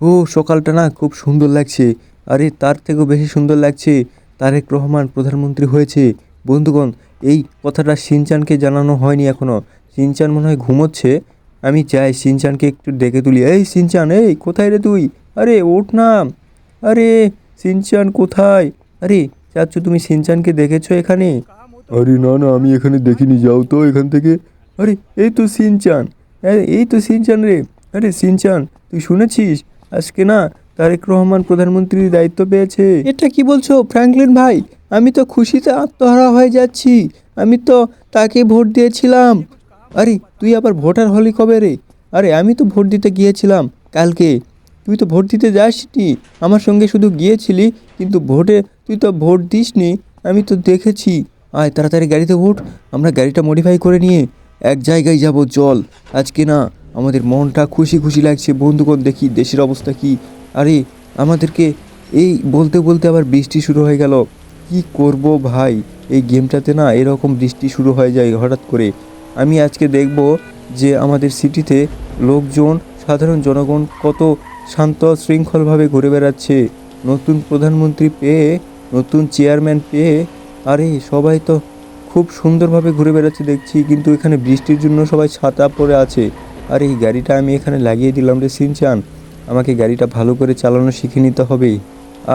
ও সকালটা না খুব সুন্দর লাগছে। আরে তার থেকেও বেশি সুন্দর লাগছে তারেক রহমান প্রধানমন্ত্রী হয়েছে। বন্ধুগণ, এই কথাটা শিনচানকে জানানো হয়নি এখনো। শিনচান মনে হয় ঘুমোচ্ছে। আমি যাই শিনচানকে একটু ডেকে তুলি। এই শিনচান, এই কোথায় রে তুই? আরে ওঠ না। আরে শিনচান কোথায়? আরে চাচ্চু, তুমি শিনচানকে দেখেছো এখানে? আরে না না, আমি এখানে দেখিনি, যাও তো এখান থেকে। আরে এই তো শিনচান। এই তো শিনচান রে। আরে শিনচান, তুই শুনেছিস আজকে না তারেক রহমান প্রধানমন্ত্রীর দায়িত্ব পেয়েছে? এটা কি বলছো ফ্র্যাঙ্কলিন ভাই? আমি তো খুশিতে আত্মহারা হয়ে যাচ্ছি। আমি তো তাকে ভোট দিয়েছিলাম। আরে তুই আবার ভোটার হলি কবে রে? আরে আমি তো ভোট দিতে গিয়েছিলাম কালকে। তুই তো ভোট দিতে যাসনি, আমার সঙ্গে শুধু গিয়েছিলি, কিন্তু ভোটে তুই তো ভোট দিসনি। আমি তো দেখেছি। আয় তাড়াতাড়ি গাড়িতে উঠ, আমরা গাড়িটা মডিফাই করে নিয়ে এক জায়গায় যাব। চল, আজকে না আমাদের মনটা খুশি খুশি লাগছে। বন্ধুগণ, দেখি দেশের অবস্থা কি। আরে আমাদেরকে এই বলতে বলতে আবার বৃষ্টি শুরু হয়ে গেল। কি করব ভাই, এই গেমটাতে না এরকম বৃষ্টি শুরু হয়ে যায় হঠাৎ করে। আমি আজকে দেখব যে আমাদের সিটিতে লোকজন, সাধারণ জনগণ কত শান্ত শৃঙ্খলভাবে ঘুরে বেড়াচ্ছে। নতুন প্রধানমন্ত্রী পেয়ে, নতুন চেয়ারম্যান পেয়ে, আরে সবাই তো খুব সুন্দরভাবে ঘুরে বেড়াচ্ছে দেখছি, কিন্তু এখানে বৃষ্টির জন্য সবাই ছাতা পরে আছে। আর এই গাড়িটা আমি এখানে লাগিয়ে দিলাম রে সিনচান। আমাকে গাড়িটা ভালো করে চালানো শিখে নিতে হবে।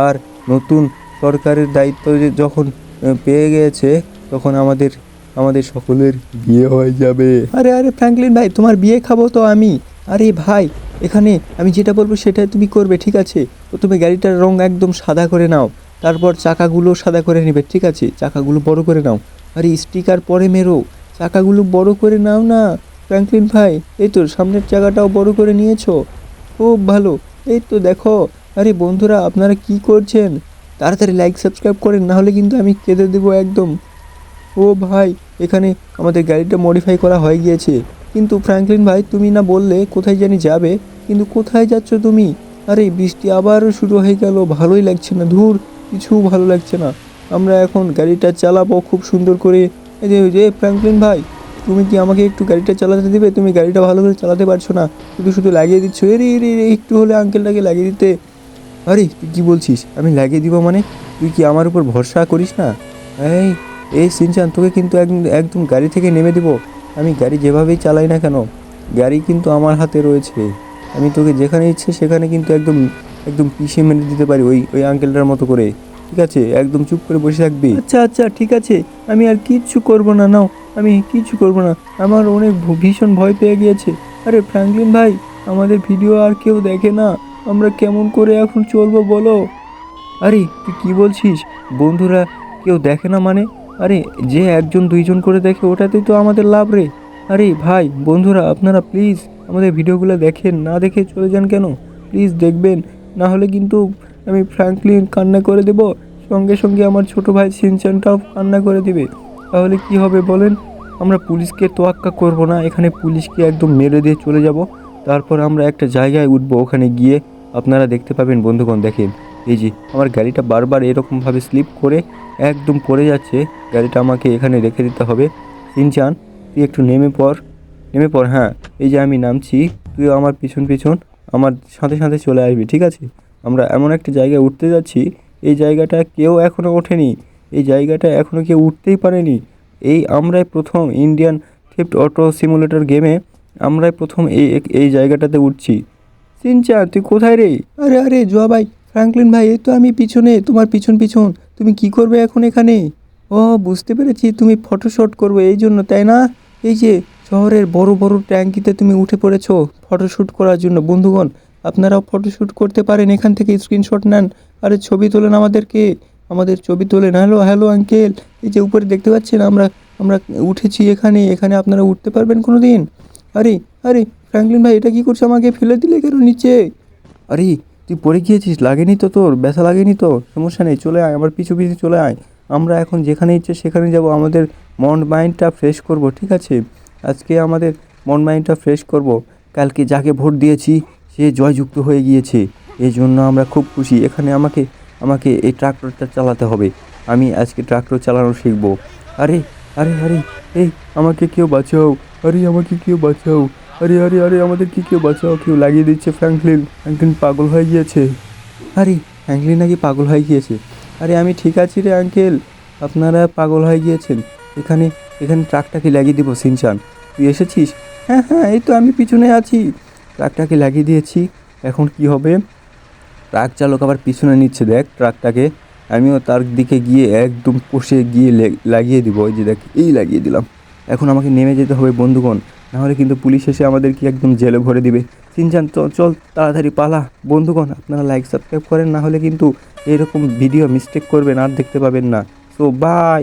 আর নতুন সরকারের দায়িত্ব যে যখন পেয়ে গিয়েছে, তখন আমাদের আমাদের সকলের বিয়ে হয়ে যাবে। আরে আরে ফ্র্যাঙ্কলিন ভাই, তোমার বিয়ে খাবো তো আমি। আরে ভাই, এখানে আমি যেটা বলবো সেটাই তুমি করবে, ঠিক আছে? প্রথমে গাড়িটার রং একদম সাদা করে নাও, তারপর চাকাগুলো সাদা করে নেবে, ঠিক আছে? চাকাগুলো বড় করে নাও। আরে স্টিকার পরে মেরো, চাকাগুলো বড় করে নাও না ফ্র্যাঙ্কলিন ভাই। এই তো সামনের চাকাটাও বড় করে নিয়েছো, খুব ভালো। এই তো দেখো। আরে বন্ধুরা, আপনারা কি করছেন? তাড়াতাড়ি লাইক সাবস্ক্রাইব করেন, না হলে কিন্তু আমি কেঁদে দেবো একদম। ও ভাই, এখানে আমাদের গাড়িটা মডিফাই করা হয়ে গিয়েছে। কিন্তু ফ্র্যাঙ্কলিন ভাই, তুমি না বললে কোথায় জানি যাবে, কিন্তু কোথায় যাচ্ছ তুমি? আরে বৃষ্টি আবারও শুরু হয়ে গেল, ভালোই লাগছে না, ধুর, কিছু ভালো লাগছে না। আমরা এখন গাড়িটা চালাবো খুব সুন্দর করে। এই যে ফ্র্যাঙ্কলিন ভাই, তুমি কি আমাকে একটু গাড়িটা চালাতে দিবে? তুমি গাড়িটা ভালো করে চালাতে পারছো না, শুধু শুধু লাগিয়ে দিচ্ছ। এরে এরে এরে, একটু হলে আঙ্কেলটাকে লাগিয়ে দিতে। আরে তুই কী বলছিস? আমি লাগিয়ে দিব মানে? তুই কি আমার উপর ভরসা করিস না? এই এই সিনচান, তোকে কিন্তু একদম একদম গাড়ি থেকে নেমে দিব। আমি গাড়ি যেভাবেই চালাই না কেন, গাড়ি কিন্তু আমার হাতে রয়েছে। আমি তোকে যেখানে ইচ্ছে সেখানে কিন্তু একদম একদম পিষে মেরে দিতে পারি, ওই ওই আঙ্কেলটার মতো করে। ঠিক আছে, একদম চুপ করে বসে থাকবি। আচ্ছা আচ্ছা, ঠিক আছে, আমি আর কিচ্ছু করব না, নাও, আমি কিচ্ছু করব না। আমার অনেক ভীষণ ভয় পেয়ে গিয়েছে। আরে ফ্র্যাঙ্কলিন ভাই, আমাদের ভিডিও আর কেউ দেখে না, আমরা কেমন করে এখন চলবো বলো? আরে তুই কি বলছিস? বন্ধুরা কেউ দেখে না মানে? আরে যে একজন দুইজন করে দেখে ওটাতেই তো আমাদের লাভ রে। আরে ভাই, বন্ধুরা আপনারা প্লিজ আমাদের ভিডিওগুলো দেখেন, না দেখে চলে যান কেন? প্লিজ দেখবেন, না হলে কিন্তু আমি ফ্র্যাঙ্কলিন কান্না করে দেব, সঙ্গে সঙ্গে আমার ছোট ভাই সিনচানটাও কান্না করে দিবে। তাহলে কি হবে বলেন? আমরা পুলিশকে তোয়াক্কা করব না, এখানে পুলিশকে একদম মেরে দিয়ে চলে যাব। তারপর আমরা একটা জায়গায় উঠবো, ওখানে গিয়ে আপনারা দেখতে পাবেন। বন্ধুগণ দেখেন, এই যে আমার গাড়িটা বারবার এরকমভাবে স্লিপ করে একদম পড়ে যাচ্ছে। গাড়িটা আমাকে এখানে রেখে দিতে হবে। সিনচান, তুই একটু নেমে পড়, নেমে পড়। হ্যাঁ, এই যে আমি নামছি, তুই আমার পিছন পিছন আমার সাথে সাথে চলে আসবি, ঠিক আছে? আমরা এমন একটা জায়গায় উঠতে যাচ্ছি, এই জায়গাটা কেউ এখনও ওঠেনি, এই জায়গাটা এখনও কেউ উঠতেই পারেনি। এই আমরাই প্রথম ইন্ডিয়ান থিফট অটো সিমুলেটর গেমে, আমরাই প্রথম এই এই জায়গাটাতে উঠছি। সিনচা, তুই কোথায় রে? আরে আরে জোয়া ভাই, ফ্র্যাঙ্কলিন ভাই, এই তো আমি পিছনে, তোমার পিছন পিছন। তুমি কি করবে এখন এখানে? ও, বুঝতে পেরেছি, তুমি ফটোশ্যুট করবে এই জন্য, তাই না? এই যে শহরের বড় বড় ট্যাঙ্কিতে তুমি উঠে পড়েছো ফটোশ্যুট করার জন্য। বন্ধুগণ, আপনারাও ফটোশ্যুট করতে পারেন, এখান থেকে স্ক্রিনশট নেন। আরে ছবি তোলেন আমাদেরকে, আমাদের ছবি তোলেন। হ্যালো হ্যালো আঙ্কেল, এই যে উপরে দেখতে পাচ্ছেন, আমরা আমরা উঠেছি এখানে, এখানে আপনারা উঠতে পারবেন কোনো দিন? আরে আরে ফ্র্যাঙ্কলিন ভাই, এটা কি করছো? আমাকে ফেলে দিলে কেন নিচে? আরে তুই পড়ে গিয়েছিস, লাগেনি তো? তোর ব্যথা লাগেনি তো? সমস্যা নেই, চলে আয়, আমার পিছু পিছু চলে আয়। আমরা এখন যেখানে ইচ্ছে সেখানে যাব, আমাদের মন মাইন্ডটা ফ্রেশ করব, ঠিক আছে? আজকে আমাদের মন মাইন্ডটা ফ্রেশ করব। কালকে যাকে ভোট দিয়েছি সে জয়যুক্ত হয়ে গিয়েছে, এই জন্য আমরা খুব খুশি। এখানে আমাকে আমাকে এই ট্রাক্টরটা চালাতে হবে। আমি আজকে ট্রাক্টর চালানো শিখবো। আরে আরে আরে, এই আমাকে কেউ বাঁচাও, আরে আমাকে কেউ বাঁচাও। আরে আরে আরে আমাদের কি কেউ বাঁচাও, কেউ লাগিয়ে দিচ্ছে ফ্র্যাঙ্কলিন। ফ্র্যাঙ্কলিন পাগল হয়ে গিয়েছে। আরে ফ্র্যাঙ্কলিন নাকি পাগল হয়ে গিয়েছে? আরে আমি ঠিক আছি রে আঙ্কেল, আপনারা পাগল হয়ে গিয়েছেন। এখানে এখানে ট্রাকটাকে লাগিয়ে দিব। সিনচান তুই এসেছিস? হ্যাঁ হ্যাঁ, এই তো আমি পিছনে আছি। ট্রাকটাকে লাগিয়ে দিয়েছি। এখন কি হবে? ট্রাক চালক আবার পিছনে নিচ্ছে, দেখ ট্রাকটাকে। আমিও তার দিকে গিয়ে একদম কষে গিয়ে লাগিয়ে দিব। ওই যে দেখ, এই লাগিয়ে দিলাম। এখন আমাকে নেমে যেতে হবে বন্ধুগণ, নাহলে কিন্তু পুলিশ এসে আমাদেরকে একদম জেলে ভরে দিবে। সিনচান চল চল, তাড়াতাড়ি পালা। বন্ধুগণ আপনারা লাইক সাবস্ক্রাইব করেন, না হলে কিন্তু এরকম ভিডিও মিস্টেক করবেন আর দেখতে পাবেন না। So by.